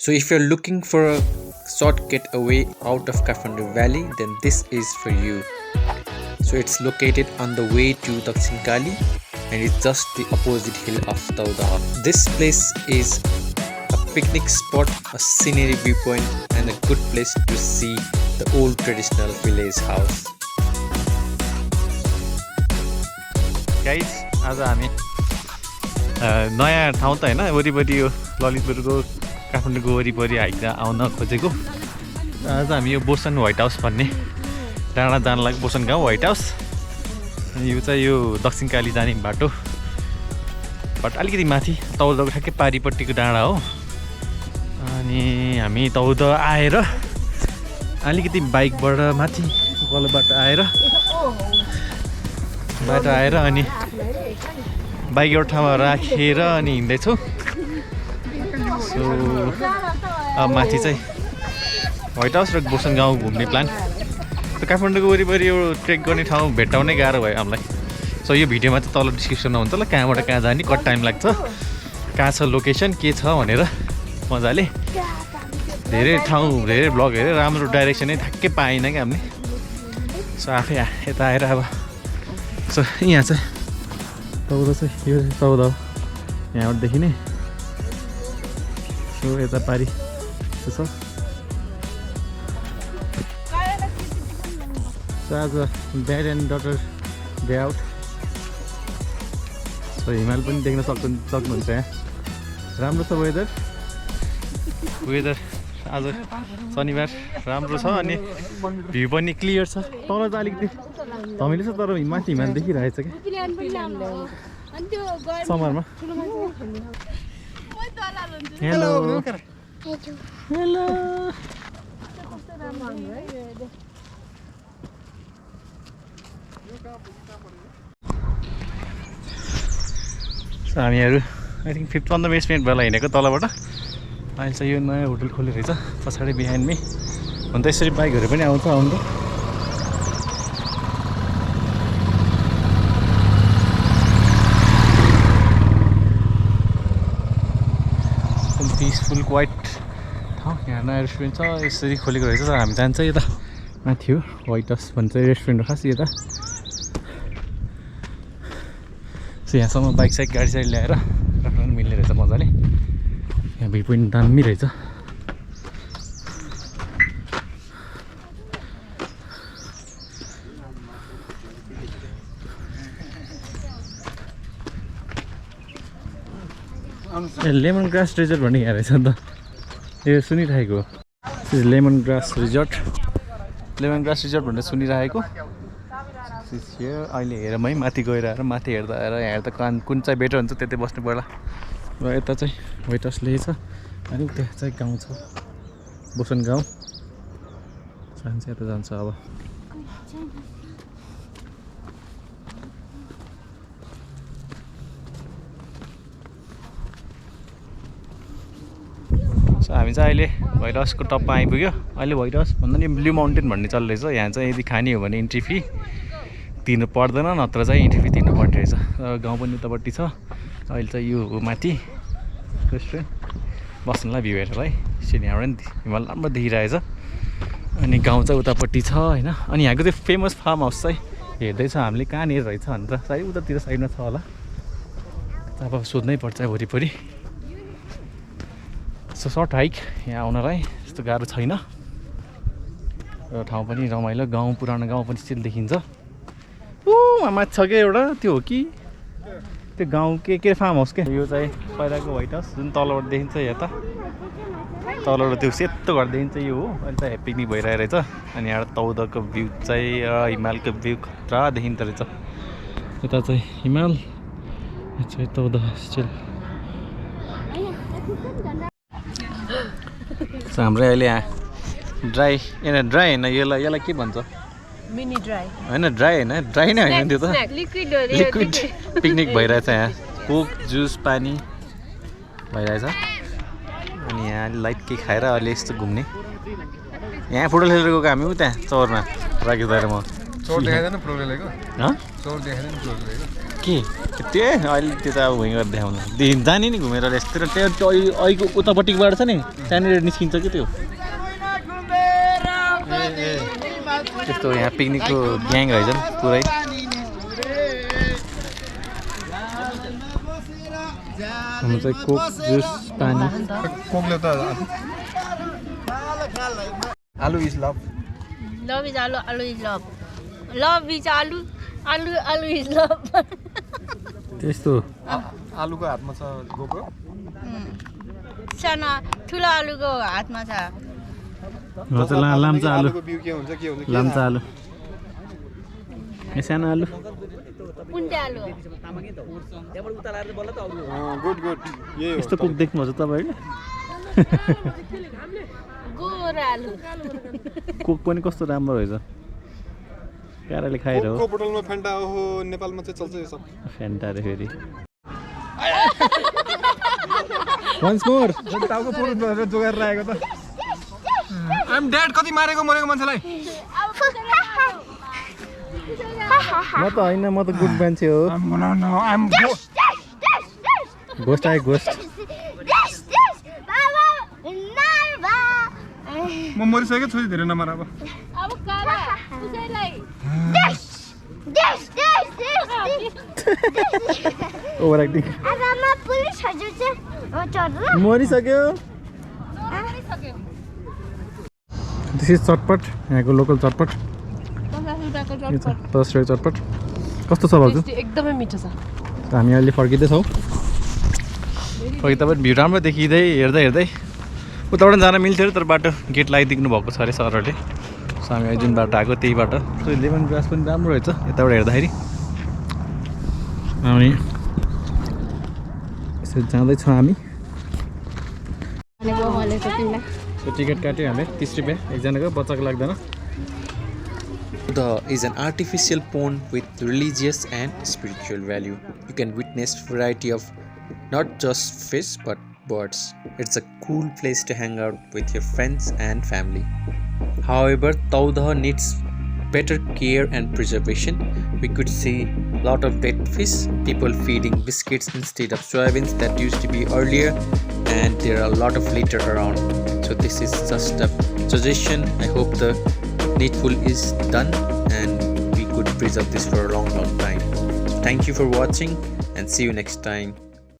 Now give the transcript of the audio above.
So if you're looking for a short getaway out of Kathmandu Valley, then this is for you. So it's located on the way to Dakshinkali and it's just the opposite hill of Taudaha. This place is a picnic spot, a scenery viewpoint and a good place to see the old traditional village house. Guys, आज हामी नयाँ ठाउँ त हैन वरिपरि यो ललितपुरको काठमाडौँको वरिपरि हाइक आउन खोजेको। आज हामी यो बोसन व्हाइट हाउस भन्ने डाँडा जान लागि बोसन गाउँ व्हाइट हाउस। अनि यो चाहिँ यो दक्षिणकाली जाने बाटो बट अलिकति माथि तौदाको ठ्याक्कै पारिपट्टिको डाँडा हो। अनि हामी तौदा आएर अलिकति बाइकबाट माथि उकालो बाटो आएर अनि बाइक एउटा ठाउँमा राखेर अनि हिँड्दैछु। सो अब माथि चाहिँ व्हाइट हाउस र बोसन गाउँ घुम्ने प्लान। त काठमाडौँको वरिपरि यो ट्रेक गर्ने ठाउँ भेट्टाउनै गाह्रो भयो हामीलाई। सो यो भिडियोमा चाहिँ तल डिस्क्रिप्सनमा हुन्छ ल कहाँबाट कहाँ जाने, कति टाइम लाग्छ, कहाँ छ लोकेसन, के छ भनेर मजाले धेरै ठाउँ धेरै ब्लग हेरेर राम्रो डाइरेक्सनै ठ्याक्कै पाएन क्या हामीले। सो आफै यता आएर अब सो यहाँ चाहिँ तौदा चाहिँ यो तौदा हो यहाँबाट देखिने। सो यता पारि छ। सो आज dad and daughter day out. So हिमाल पनि देख्न सक्नुहुन्छ यहाँ। राम्रो छ वेदर आज शनिबार राम्रो छ अनि भ्यू पनि क्लियर छ। तल त अलिकति धमिलो छ तर माथि हिमाल देखिरहेछ क्या समरमा। हेलो हेलो हामीहरू आई थिङ्क 15-20 मिनट बेला हिँडेको तलबाट। अहिले चाहिँ यो नयाँ होटल खोलेको रहेछ पछाडि बिहानमै। हुन त यसरी बाइकहरू पनि आउँछ आउनु। पिसफुल क्वाइट ठाउँ यहाँ नयाँ रेस्टुरेन्ट छ यसरी खोलेको रहेछ। हामी जान्छ यता माथि हो व्हाइट हाउस भन्छ रेस्टुरेन्ट हो खास यता। सो यहाँसम्म बाइक साइक गाडी साइड ल्याएर राख्न मिल्ने रहेछ मजाले। यहाँ भ्यू पोइन्ट दामी रहेछ। लेमन ग्रास रिजोर्ट भन्ने यहाँ रहेछ नि त। यो सुनिरहेको लेमन ग्रास रिजोर्ट भनेर सुनिरहेको। अहिले हेरौँ है माथि गएर आएर माथि हेर्दा आएर यहाँ हेर्दा कुन चाहिँ बेटर हुन्छ त्यतै बस्नु पर्ला। र यता चाहिँ व्हाइट हाउस लेखेको छ अनि त्यहाँ चाहिँ गाउँ छ बोसन गाउँ जान्छ। यता जान्छ अब। सो हामी चाहिँ अहिले व्हाइट हाउसको टपमा आइपुग्यो। अहिले व्हाइट हाउस भन्दा नि ब्लू माउन्टेन भन्ने चल्दैछ। यहाँ चाहिँ यदि खाने हो भने इन्ट्री फी तिर्नु पर्दैन, नत्र चाहिँ इन्ट्री फी तिर्नु पर्ने रहेछ। र गाउँ पनि उतापट्टि छ। अहिले चाहिँ यो माथि रेस्टुरेन्ट बस्नुलाई भ्यू हेरेर है सिन यहाँबाट हिमाल राम्रो देखिरहेछ। अनि गाउँ चाहिँ उतापट्टि छ होइन। अनि यहाँको त्यो फेमस फार्म हाउस चाहिँ हेर्दैछ हामीले कहाँनिर रहेछ भनेर। सायद उतातिर साइडमा छ होला। अब सोध्नै पर्छ वरिपरि। सो सर्ट हाइक यहाँ आउनलाई यस्तो गाह्रो छैन। र ठाउँ पनि रमाइलो। गाउँ पुरानो गाउँ पनि स्टिल देखिन्छ। माथि छ क्या एउटा त्यो हो कि त्यो गाउँ के फार्म हाउस क्या। यो चाहिँ पहिलाको व्हाइट हाउस जुन तलबाट देखिन्छ यता तलबाट त्यो सेतो घर देखिन्छ यो हो। अहिले चाहिँ पिकनिक भइरहेको रहेछ। अनि यहाँ तौदाको भ्यू चाहिँ हिमालको भ्यू खतरा देखिन्छ रहेछ। यता चाहिँ हिमाल चाहिँ तौदा स्टिल। हाम्रो अहिले यहाँ ड्राई होइन यसलाई के भन्छ मिनी ड्राई होइन ड्राई नै होइन त्यो त लिक्विड पिकनिक भइरहेछ। यहाँ कोक जुस पानी भइरहेछ। अनि यहाँ लाइट के खाएर अहिले यस्तो घुम्ने। यहाँ फुटबल खेलेर गएको हामी त्यहाँ चौरमा राखेको म चौर देखाइदैन प्रोग्राम हाँ? चौर देखाइदैन प्रोग्राम के त्यो अहिले त्यो त अब भुइँ गरेर देखाउनु जाने नि घुमेर यस्तोतिर त्यो अहिलेको उतापट्टिबाट छ नि त्यहाँनिर निस्किन्छ कि त्यो त्यस्तो यहाँ पिकनिकको ग्याङ रहेछ नि पुरै हाम्रो चाहिँ कोक जुस पानी कोकले त आलु is love Love is alu, alu is love. Love is alu, alu is love. त्यस्तो आलुको हातमा छ गोब्रो सानो ठुलो आलुको हातमा छ लाम्चा आलु आलुको बिउ के हुन्छ लाम्चा आलु सानो आलु कुन्टे आलु गुड गुड यही हो यस्तो कुक देख्नुहुन्छ तपाईँले गोरा आलु कुक पनि कस्तो राम्रो रहेछ प्याराले खाएर हो कोकको बोतलमा फेन्टा ओहो नेपालमा चाहिँ चल्छ यो सब फेन्टा रे फेरि वन्स मोर टाउको पुरुष भएर जोगाएर राखेको त आइ एम डेड कति मारेको मरेको मान्छेलाई म त होइन म त गुड मान्छे हो घोस्ट आयो घोस्ट म मरिसकेको छोरी धेरै नमार अब अब काला उसैलाई ओभर एक्टिङ मरिसक्यो दिस इज चटपट यहाँको लोकल चटपट 50 रुपियाँ चटपट कस्तो छ भाउजू एकदमै मिठो छ हामी अहिले फर्किँदैछौँ फर्किँदा पनि भिड राम्रो देखिँदै हेर्दै उताबाट जान मिल्थ्यो अरे तर बाटो गेट लगाइदिनु भएको छ अरे सरहरूले सो हामी जुन बाटो आएको त्यही बाटो सो लेमन ग्रास पनि राम्रो रहेछ यताबाट हेर्दाखेरि हामी यसो जाँदैछौँ हामी सो टिकट काट्यो हामीले 30 रुपियाँ एकजनाको बच्चाको लाग्दैन Taudaha is an artificial pond with religious and spiritual value. You can witness variety of not just fish but birds. It's a cool place to hang out with your friends and family. However, Taudaha needs better care and preservation. We could see a lot of dead fish, people feeding biscuits instead of soybeans that used to be earlier, and there are a lot of litter around. So this is just a suggestion. I hope the needful is done and we could preserve this for a long time. Thank you for watching and see you next time.